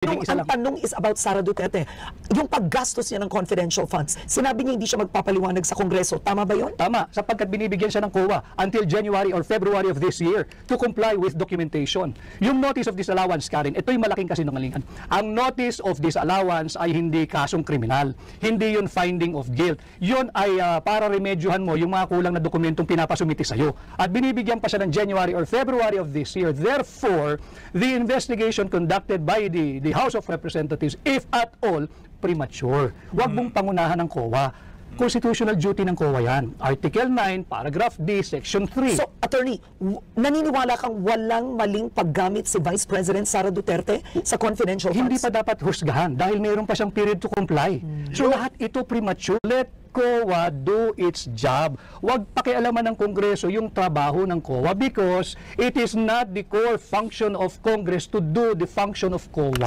Ang tanong is about Sara Duterte. Yung paggastos niya ng confidential funds, sinabi niya hindi siya magpapaliwanag sa Kongreso. Tama ba yun? Tama, sapagkat binibigyan siya ng COA until January or February of this year to comply with documentation. Yung notice of disallowance, Karen, ito'y malaking kasinungalingan. Ang notice of disallowance ay hindi kasong kriminal. Hindi yun finding of guilt. Yun ay para remedyohan mo yung mga kulang na dokumentong pinapasumiti sa'yo. At binibigyan pa siya ng January or February of this year. Therefore, the investigation conducted by the House of Representatives, if at all, premature. Huwag mong pangunahan ng COA. Constitutional duty ng COA yan. Article 9, Paragraph D, Section 3. So, Attorney, naniniwala kang walang maling paggamit si Vice President Sara Duterte sa confidential funds? Hindi pa dapat husgahan dahil mayroon pa siyang period to comply. So, lahat ito premature. Let COA do its job. Huwag pakialaman ng Kongreso yung trabaho ng COA because it is not the core function of Congress to do the function of COA.